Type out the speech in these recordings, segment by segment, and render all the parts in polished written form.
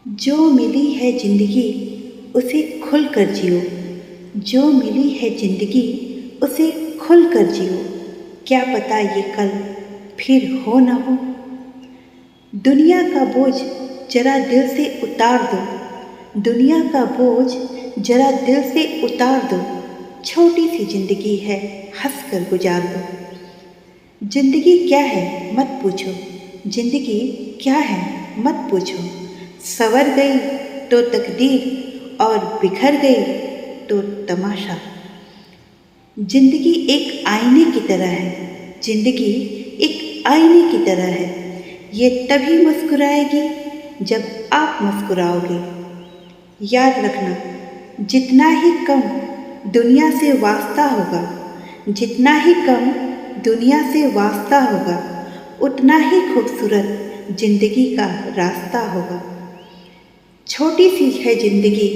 जो मिली है जिंदगी उसे खुल कर जियो। जो मिली है जिंदगी उसे खुल कर जियो। क्या पता ये कल फिर हो ना हो। दुनिया का बोझ जरा दिल से उतार दो। दुनिया का बोझ जरा दिल से उतार दो। छोटी सी जिंदगी है, हंस कर गुजार दो। जिंदगी क्या है मत पूछो। जिंदगी क्या है मत पूछो। संवर गई तो तकदीर और बिखर गई तो तमाशा। जिंदगी एक आईने की तरह है। जिंदगी एक आईने की तरह है। ये तभी मुस्कुराएगी जब आप मुस्कुराओगे। याद रखना, जितना ही कम दुनिया से वास्ता होगा, जितना ही कम दुनिया से वास्ता होगा, उतना ही खूबसूरत जिंदगी का रास्ता होगा। छोटी सी है जिंदगी,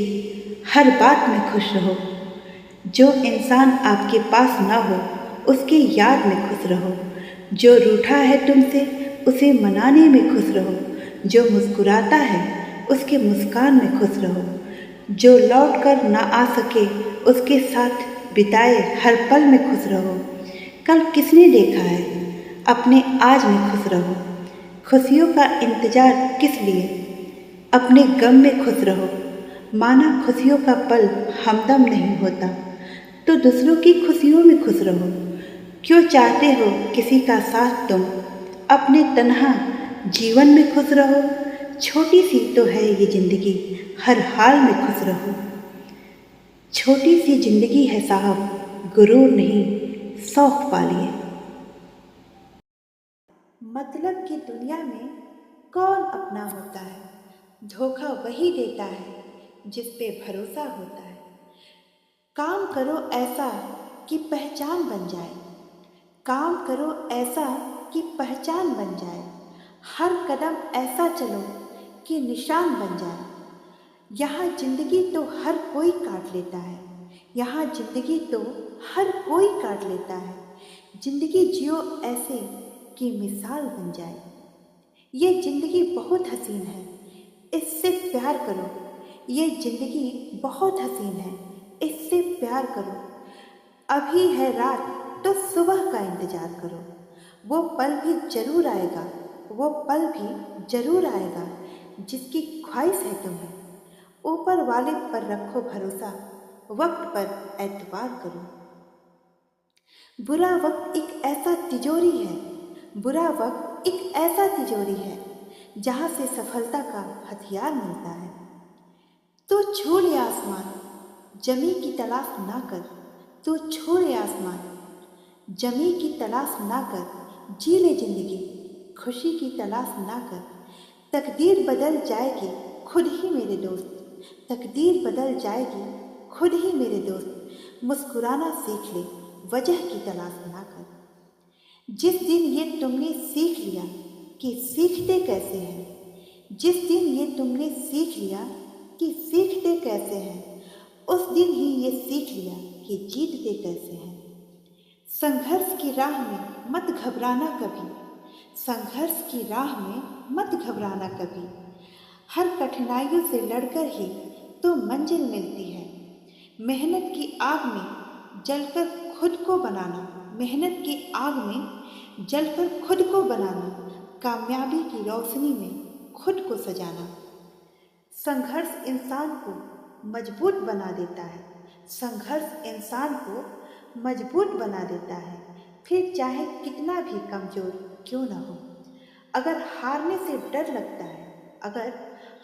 हर बात में खुश रहो। जो इंसान आपके पास ना हो उसकी याद में खुश रहो। जो रूठा है तुमसे उसे मनाने में खुश रहो। जो मुस्कुराता है उसके मुस्कान में खुश रहो। जो लौट कर ना आ सके उसके साथ बिताए हर पल में खुश रहो। कल किसने देखा है, अपने आज में खुश रहो। खुशियों का इंतजार किस लिए, अपने गम में खुश रहो। माना खुशियों का पल हमदम नहीं होता तो दूसरों की खुशियों में खुश रहो। क्यों चाहते हो किसी का साथ तुम, अपने तन्हा जीवन में खुश रहो। छोटी सी तो है ये जिंदगी, हर हाल में खुश रहो। छोटी सी जिंदगी है साहब, गुरूर नहीं शौक पालिए। मतलब की दुनिया में कौन अपना होता है, धोखा वही देता है जिस पे भरोसा होता है। काम करो ऐसा कि पहचान बन जाए। काम करो ऐसा कि पहचान बन जाए। हर कदम ऐसा चलो कि निशान बन जाए। यहाँ जिंदगी तो हर कोई काट लेता है। यहाँ जिंदगी तो हर कोई काट लेता है। जिंदगी जियो ऐसे कि मिसाल बन जाए। ये जिंदगी बहुत हसीन है, इससे प्यार करो। ये जिंदगी बहुत हसीन है, इससे प्यार करो। अभी है रात तो सुबह का इंतजार करो। वो पल भी जरूर आएगा, वो पल भी जरूर आएगा जिसकी ख्वाहिश है तुम्हें। ऊपर वाले पर रखो भरोसा, वक्त पर एतबार करो। बुरा वक्त एक ऐसा तिजोरी है, बुरा वक्त एक ऐसा तिजोरी है जहाँ से सफलता का हथियार मिलता है। तो छोड़ ये आसमान, जमी की तलाश ना कर। तो छोड़ ये आसमान, जमी की तलाश ना कर। जी ले जिंदगी, खुशी की तलाश ना कर। तकदीर बदल जाएगी खुद ही मेरे दोस्त। तकदीर बदल जाएगी खुद ही मेरे दोस्त। मुस्कुराना सीख ले, वजह की तलाश ना कर। जिस दिन ये तुमने सीख लिया कि सीखते कैसे हैं, जिस दिन ये तुमने सीख लिया कि सीखते कैसे हैं, उस दिन ही ये सीख लिया कि जीतते कैसे हैं। संघर्ष की राह में मत घबराना कभी। संघर्ष की राह में मत घबराना कभी। हर कठिनाइयों से लड़कर ही तो मंजिल मिलती है। मेहनत की आग में जलकर खुद को बनाना, मेहनत की आग में जलकर खुद को बनाना, कामयाबी की रोशनी में खुद को सजाना। संघर्ष इंसान को मजबूत बना देता है। संघर्ष इंसान को मजबूत बना देता है, फिर चाहे कितना भी कमजोर क्यों ना हो। अगर हारने से डर लगता है, अगर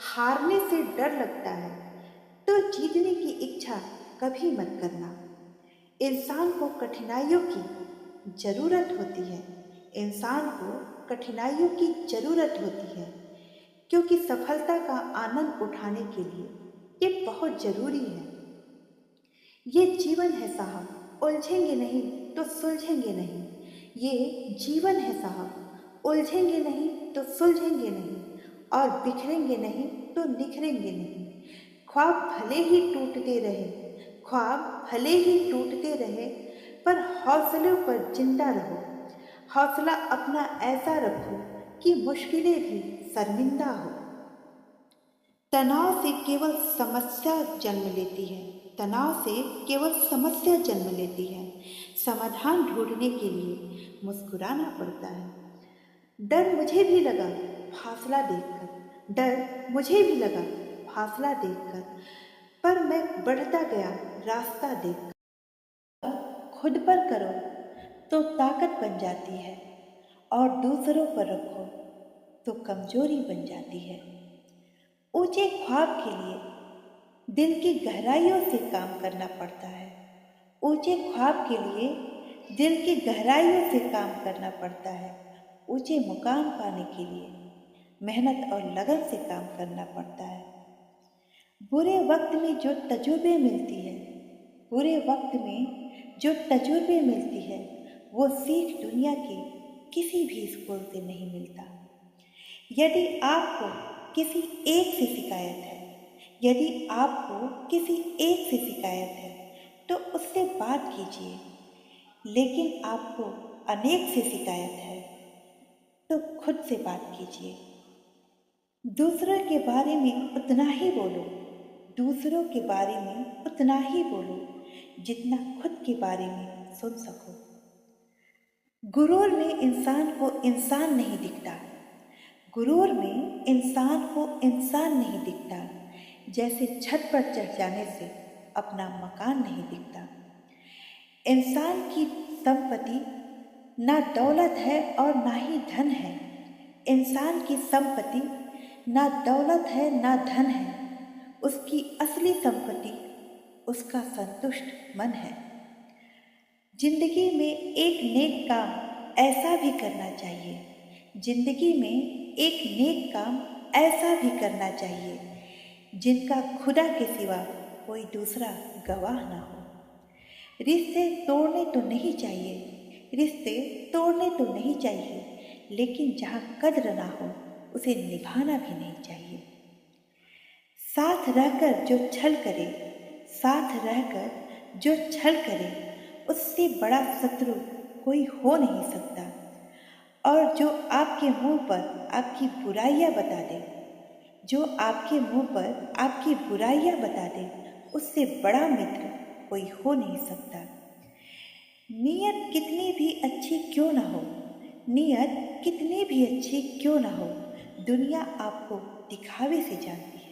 हारने से डर लगता है तो जीतने की इच्छा कभी मत करना। इंसान को कठिनाइयों की जरूरत होती है। इंसान को कठिनाइयों की जरूरत होती है क्योंकि सफलता का आनंद उठाने के लिए ये बहुत जरूरी है। ये जीवन है साहब, उलझेंगे नहीं तो सुलझेंगे नहीं। ये जीवन है साहब, उलझेंगे नहीं तो सुलझेंगे नहीं, और बिखरेंगे नहीं तो निखरेंगे नहीं। ख्वाब भले ही टूटते रहे, ख्वाब भले ही टूटते रहे, पर हौसलों पर जिंदा रहो। हौसला अपना ऐसा रखो कि मुश्किलें भी शर्मिंदा हो। तनाव से केवल समस्या जन्म लेती है। तनाव से केवल समस्या जन्म लेती है। समाधान ढूंढने के लिए मुस्कुराना पड़ता है। डर मुझे भी लगा फासला देखकर, डर मुझे भी लगा फासला देखकर, पर मैं बढ़ता गया रास्ता देखकर। खुद पर करो तो ताकत बन जाती है, और दूसरों पर रखो तो कमजोरी बन जाती है। ऊंचे ख्वाब के लिए दिल की गहराइयों से काम करना पड़ता है। ऊंचे ख्वाब के लिए दिल की गहराइयों से काम करना पड़ता है। ऊंचे मुकाम पाने के लिए मेहनत और लगन से काम करना पड़ता है। बुरे वक्त में जो तजुर्बे मिलती है, बुरे वक्त में जो तजुर्बे मिलती है, वो सीख दुनिया के किसी भी स्कूल से नहीं मिलता। यदि आपको किसी एक से शिकायत है, यदि आपको किसी एक से शिकायत है, तो उससे बात कीजिए। लेकिन आपको अनेक से शिकायत है, तो खुद से बात कीजिए। दूसरों के बारे में उतना ही बोलो, दूसरों के बारे में उतना ही बोलो जितना खुद के बारे में सुन सको। गुरूर में इंसान को इंसान नहीं दिखता, गुरूर में इंसान को इंसान नहीं दिखता। जैसे छत पर चढ़ जाने से अपना मकान नहीं दिखता। इंसान की संपत्ति ना दौलत है और ना ही धन है। इंसान की संपत्ति ना दौलत है ना धन है। उसकी असली संपत्ति उसका संतुष्ट मन है। जिंदगी में एक नेक काम ऐसा भी करना चाहिए, जिंदगी में एक नेक काम ऐसा भी करना चाहिए जिनका खुदा के सिवा कोई दूसरा गवाह ना हो। रिश्ते तोड़ने तो नहीं चाहिए, रिश्ते तोड़ने तो नहीं चाहिए, लेकिन जहाँ कद्र ना हो उसे निभाना भी नहीं चाहिए। साथ रहकर जो छल करे, साथ रहकर जो छल करे, उससे बड़ा शत्रु कोई हो नहीं सकता। और जो आपके मुंह पर आपकी बुराइयां बता दे, जो आपके मुंह पर आपकी बुराइयां बता दे, उससे बड़ा मित्र कोई हो नहीं सकता। नीयत कितनी भी अच्छी क्यों ना हो, नीयत कितनी भी अच्छी क्यों ना हो, दुनिया आपको दिखावे से जानती है।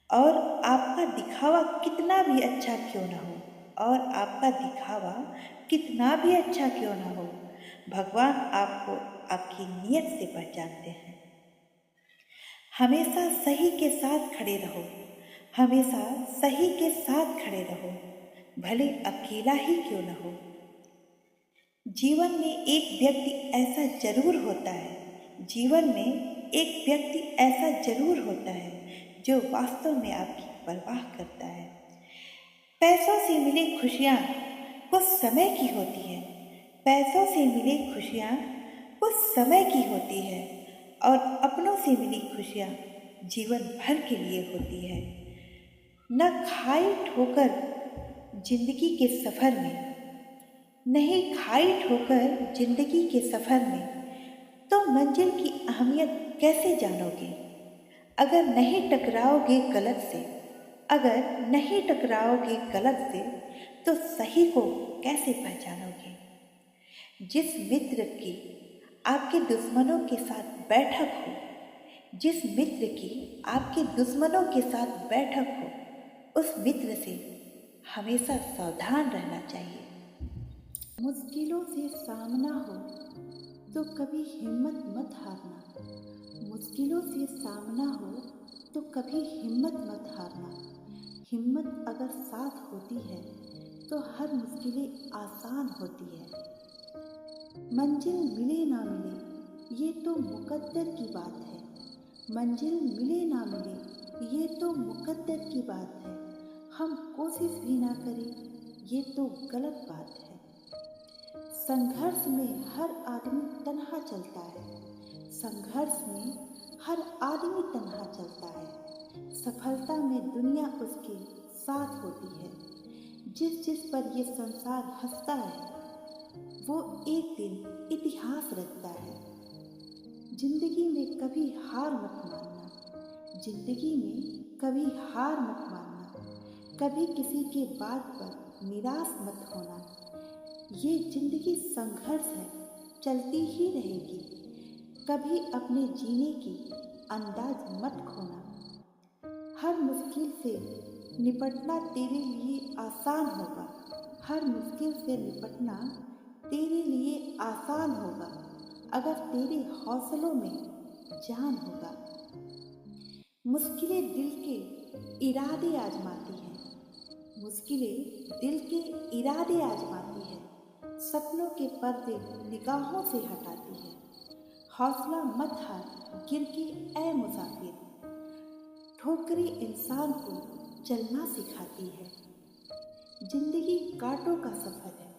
और आपका दिखावा कितना भी अच्छा क्यों ना हो, और आपका दिखावा कितना भी अच्छा क्यों ना हो, भगवान आपको आपकी नीयत से पहचानते हैं। हमेशा सही के साथ खड़े रहो, हमेशा सही के साथ खड़े रहो, भले अकेला ही क्यों न हो। जीवन में एक व्यक्ति ऐसा जरूर होता है, जीवन में एक व्यक्ति ऐसा जरूर होता है जो वास्तव में आपकी परवाह करता है। पैसों से मिले खुशियाँ कुछ समय की होती है, पैसों से मिले खुशियाँ कुछ समय की होती है, और अपनों से मिली खुशियाँ जीवन भर के लिए होती है। न खाई ठोकर जिंदगी के सफ़र में, नहीं खाई ठोकर जिंदगी के सफ़र में, तो मंजिल की अहमियत कैसे जानोगे? अगर नहीं टकराओगे गलत से, अगर नहीं टकराओगे गलत से, तो सही को कैसे पहचानोगे? जिस मित्र की आपके दुश्मनों के साथ बैठक हो, जिस मित्र की आपके दुश्मनों के साथ बैठक हो, उस मित्र से हमेशा सावधान रहना चाहिए। मुश्किलों से सामना हो तो कभी हिम्मत मत हारना, मुश्किलों से सामना हो तो कभी हिम्मत मत हारना। हिम्मत अगर साथ होती है तो हर मुश्किलें आसान होती है। मंजिल मिले ना मिले ये तो मुकद्दर की बात है, मंजिल मिले ना मिले ये तो मुकद्दर की बात है। हम कोशिश भी ना करें ये तो गलत बात है। संघर्ष में हर आदमी तन्हा चलता है, संघर्ष में हर आदमी तन्हा चलता है। सफलता में दुनिया उसके साथ होती है। जिस जिस पर ये संसार हंसता है वो एक दिन इतिहास रचता है। जिंदगी में कभी हार मत मानना, जिंदगी में कभी हार मत मानना, कभी किसी के बात पर निराश मत होना। ये जिंदगी संघर्ष है, चलती ही रहेगी। कभी अपने जीने की अंदाज मत खोना। हर मुश्किल से निपटना तेरे लिए आसान होगा। हर मुश्किल से निपटना तेरे लिए आसान होगा अगर तेरे हौसलों में जान होगा। मुश्किलें दिल के इरादे आजमाती हैं। मुश्किलें दिल के इरादे आजमाती है। सपनों के पर्दे निगाहों से हटाती है। हौसला मत हार, गिर के ऐ मुसाफिर। ठोकरें इंसान को चलना सिखाती है। जिंदगी कांटों का सफर है,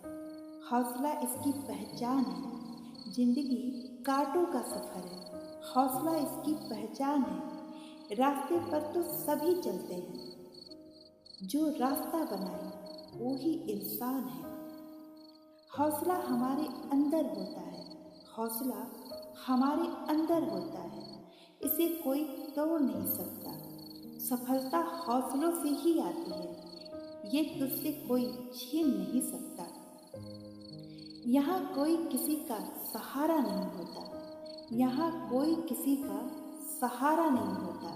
हौसला इसकी पहचान है। जिंदगी कांटों का सफर है, हौसला इसकी पहचान है। रास्ते पर तो सभी चलते हैं, जो रास्ता बनाए वो ही इंसान है। हौसला हमारे अंदर होता है, हौसला हमारे अंदर होता है। इसे कोई तोड़ नहीं सकता। सफलता हौसलों से ही आती है, ये तुझसे कोई छीन नहीं सकता। यहाँ कोई किसी का सहारा नहीं होता, यहाँ कोई किसी का सहारा नहीं होता।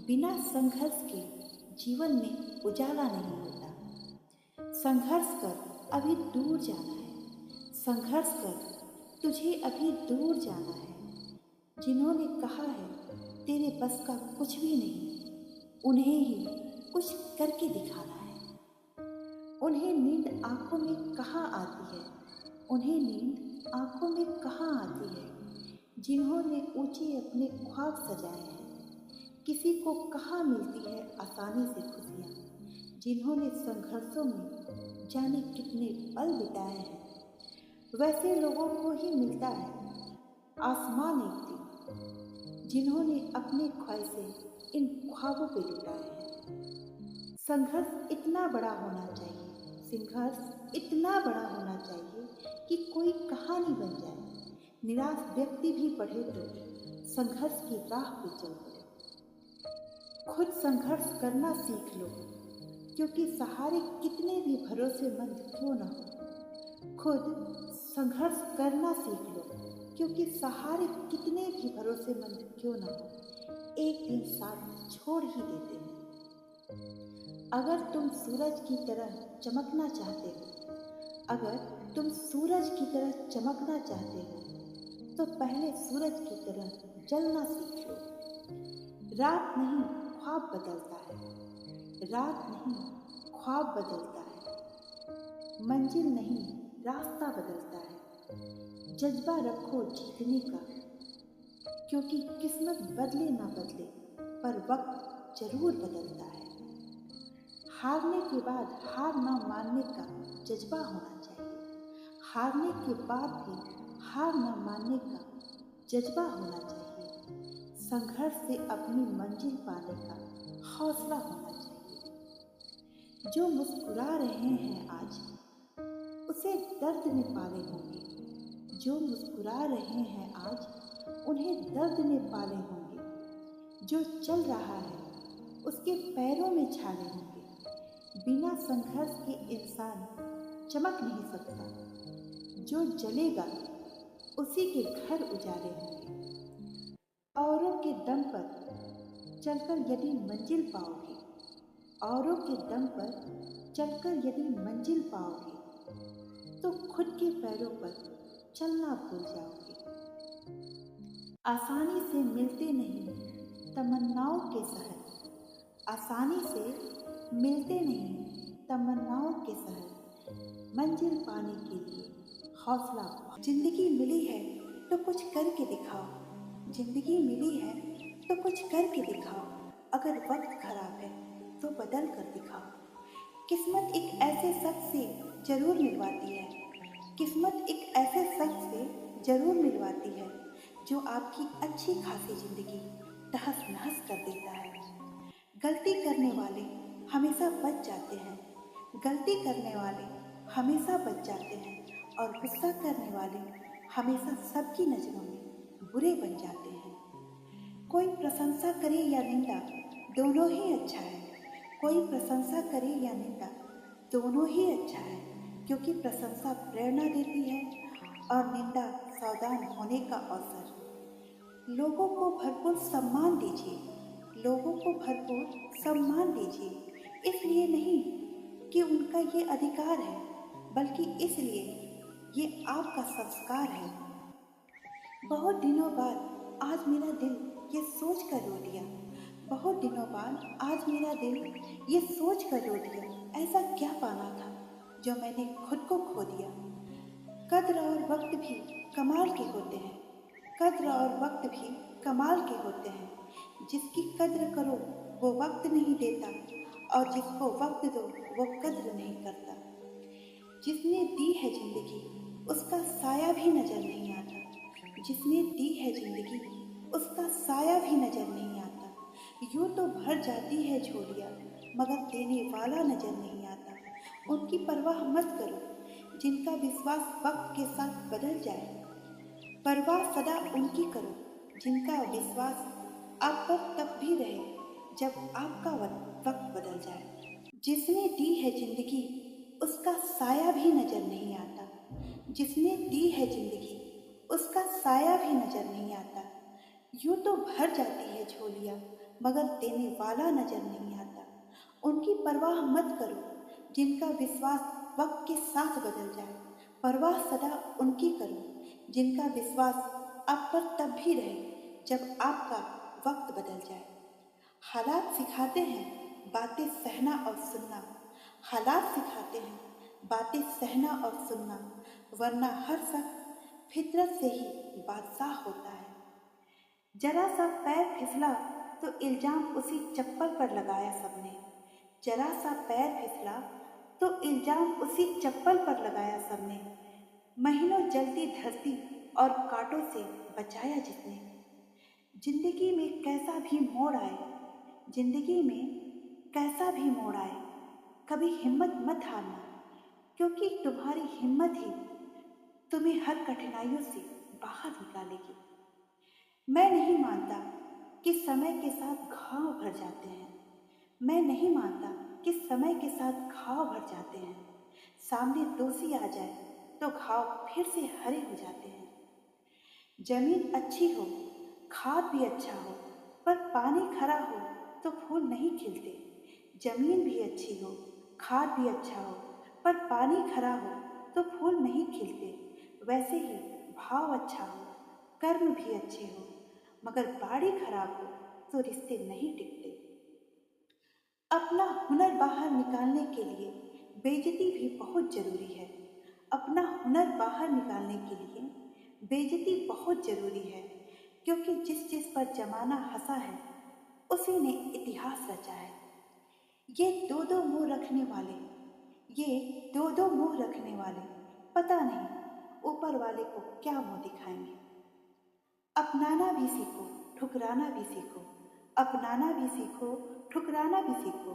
बिना संघर्ष के जीवन में उजाला नहीं होता। संघर्ष कर, अभी दूर जाना है। संघर्ष कर, तुझे अभी दूर जाना है। जिन्होंने कहा है तेरे बस का कुछ भी नहीं, उन्हें ही कुछ करके दिखाना है। उन्हें नींद आंखों में कहाँ आती है, उन्हें नींद आंखों में कहाँ आती है। जिन्होंने ऊंचे अपने ख्वाब सजाए हैं, किसी को कहाँ मिलती है आसानी से खुशियाँ। जिन्होंने संघर्षों में जाने कितने पल बिताए हैं, वैसे लोगों को ही मिलता है आसमान एक दिन। जिन्होंने अपने ख्वाहिशें इन ख्वाबों पे लुटाए हैं। संघर्ष इतना बड़ा होना चाहिए, संघर्ष इतना बड़ा होना चाहिए कि कोई कहानी बन जाए। निराश व्यक्ति भी पढ़े तो संघर्ष की राह पे चल पड़े। खुद संघर्ष करना सीख लो, क्योंकि सहारे कितने भी भरोसेमंद क्यों न हो। खुद संघर्ष करना सीख लो, क्योंकि सहारे कितने भी भरोसेमंद क्यों न हो, एक दिन साथ छोड़ ही देते हैं। अगर तुम सूरज की तरह चमकना चाहते हो, अगर तुम सूरज की तरह चमकना चाहते हो, तो पहले सूरज की तरह जलना सीख लो। रात नहीं ख्वाब बदलता है, रात नहीं ख्वाब बदलता है। मंजिल नहीं रास्ता बदलता है। जज्बा रखो जीतने का, क्योंकि किस्मत बदले ना बदले पर वक्त जरूर बदलता है। हारने के बाद हार ना मानने का जज्बा होना चाहिए। हारने के बाद भी हार न मानने का जज्बा होना चाहिए। संघर्ष से अपनी मंजिल पाने का हौसला होना चाहिए। जो मुस्कुरा रहे हैं आज, उसे दर्द ने पाले होंगे। जो मुस्कुरा रहे हैं आज, उन्हें दर्द ने पाले होंगे। जो चल रहा है उसके पैरों में छाले होंगे। बिना संघर्ष के इंसान चमक नहीं सकता। जो जलेगा उसी के घर उजाले होंगे। औरों के दम पर चलकर यदि मंजिल पाओगे, औरों के दम पर चलकर यदि मंजिल पाओगे, तो खुद के पैरों पर चलना भूल जाओगे। आसानी से मिलते नहीं तमन्नाओं के शहर, आसानी से मिलते नहीं तमन्नाओं के शहर। मंजिल पाने के लिए हौसला। जिंदगी मिली है तो कुछ करके दिखाओ, जिंदगी मिली है तो कुछ करके दिखाओ। अगर वक्त खराब है तो बदल कर दिखाओ। किस्मत एक ऐसे शख्स से जरूर मिलवाती है, किस्मत एक ऐसे शख्स से जरूर मिलवाती है जो आपकी अच्छी खासी जिंदगी तहस नहस कर देता है। गलती करने वाले हमेशा बच जाते हैं, गलती करने वाले हमेशा बच जाते हैं, और गुस्सा करने वाले हमेशा सबकी नज़रों में बुरे बन जाते हैं। कोई प्रशंसा करे या निंदा, दोनों ही अच्छा है। कोई प्रशंसा करे या निंदा, दोनों ही अच्छा है, क्योंकि प्रशंसा प्रेरणा देती है और निंदा सावधान होने का अवसर। लोगों को भरपूर सम्मान दीजिए, लोगों को भरपूर सम्मान दीजिए, इसलिए नहीं कि उनका ये अधिकार है, बल्कि इसलिए ये आपका संस्कार है। बहुत दिनों बाद आज मेरा दिल ये सोच कर रो दिया, बहुत दिनों बाद आज मेरा दिल ये सोच कर रो दिया, ऐसा क्या पाना था जो मैंने खुद को खो दिया। कद्र और वक्त भी कमाल के होते हैं, कद्र और वक्त भी कमाल के होते हैं। जिसकी कद्र करो वो वक्त नहीं देता, और जिसको वक्त दो वो कद्र नहीं करता। जिसने दी है जिंदगी उसका साया भी नजर नहीं आता, जिसने दी है जिंदगी उसका साया भी नजर नहीं आता। यूं तो भर जाती है झोलियाँ, मगर देने वाला नजर नहीं आता। उनकी परवाह मत करो जिनका विश्वास वक्त के साथ बदल जाए, परवाह सदा उनकी करो जिनका विश्वास आप पर तब भी रहे जब आपका वक्त बदल जाए। जिसने दी है जिंदगी उसका साया भी नजर नहीं आता, जिसने दी है जिंदगी उसका साया भी नजर नहीं आता। यूं तो भर जाती है झोलियाँ, मगर देने वाला नजर नहीं आता। उनकी परवाह मत करो जिनका विश्वास वक्त के साथ बदल जाए, परवाह सदा उनकी करो जिनका विश्वास आप पर तब भी रहे जब आपका वक्त बदल जाए। हालात सिखाते हैं बातें सहना और सुनना, हालात सिखाते हैं बातें सहना और सुनना, वरना हर शख्स फितरत से ही बादशाह होता है। जरा सा पैर फिसला तो इल्जाम उसी चप्पल पर लगाया सबने, जरा सा पैर फिसला तो इल्जाम उसी चप्पल पर लगाया सबने। महीनों जलती धरती और कांटों से बचाया जिसने। जिंदगी में कैसा भी मोड़ आए, जिंदगी में कैसा भी मोड़ आए, कभी हिम्मत मत हारना, क्योंकि तुम्हारी हिम्मत ही तुम्हें हर कठिनाइयों से बाहर निकालेगी। मैं नहीं मानता कि समय के साथ घाव भर जाते हैं, मैं नहीं मानता कि समय के साथ घाव भर जाते हैं। सामने दोषी आ जाए तो घाव फिर से हरे हो जाते हैं। जमीन अच्छी हो, खाद भी अच्छा हो, पर पानी खरा हो तो फूल नहीं खिलते। जमीन भी अच्छी हो, खाद भी अच्छा हो, पर पानी खरा हो तो फूल नहीं खिलते। वैसे ही भाव अच्छा हो, कर्म भी अच्छे हो, मगर बाड़ी खराब हो तो रिश्ते नहीं टिकते। अपना हुनर बाहर निकालने के लिए बेइज्जती भी बहुत जरूरी है, अपना हुनर बाहर निकालने के लिए बेइज्जती बहुत जरूरी है, क्योंकि जिस जिस पर जमाना हंसा है उसी ने इतिहास रचा है। ये दो दो मुंह रखने वाले, ये दो दो मुंह रखने वाले, पता नहीं ऊपर वाले को क्या मुंह दिखाएंगे। अपनाना भी सीखो, ठुकराना भी सीखो, अपनाना भी सीखो, ठुकराना भी सीखो,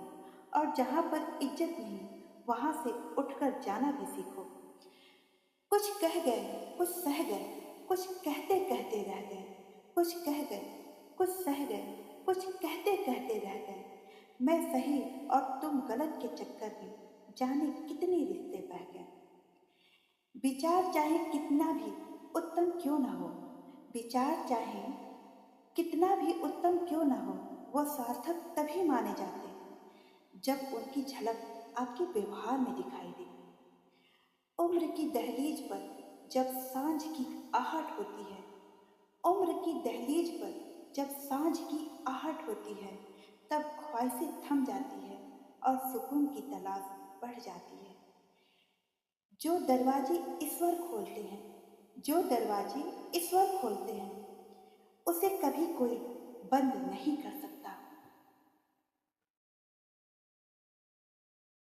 और जहाँ पर इज्जत नहीं वहाँ से उठकर जाना भी सीखो। कुछ कह गए, कुछ सह गए, कुछ कहते कहते रह गए, कुछ कह गए, कुछ सह गए, कुछ कहते कहते रह गए। मैं सही और तुम गलत के चक्कर में जाने कितने रिश्ते बह गए। विचार चाहे कितना भी उत्तम क्यों ना हो, विचार चाहे कितना भी उत्तम क्यों ना हो, वो सार्थक तभी माने जाते जब उनकी झलक आपके व्यवहार में दिखाई दे। उम्र की दहलीज पर जब सांझ की आहट होती है, उम्र की दहलीज पर जब सांझ की आहट होती है, तब ख्वाहिशें थम जाती है और सुकून की तलाश बढ़ जाती है। जो दरवाजे ईश्वर खोलते हैं, जो दरवाजे ईश्वर खोलते हैं, उसे कभी कोई बंद नहीं कर सकता।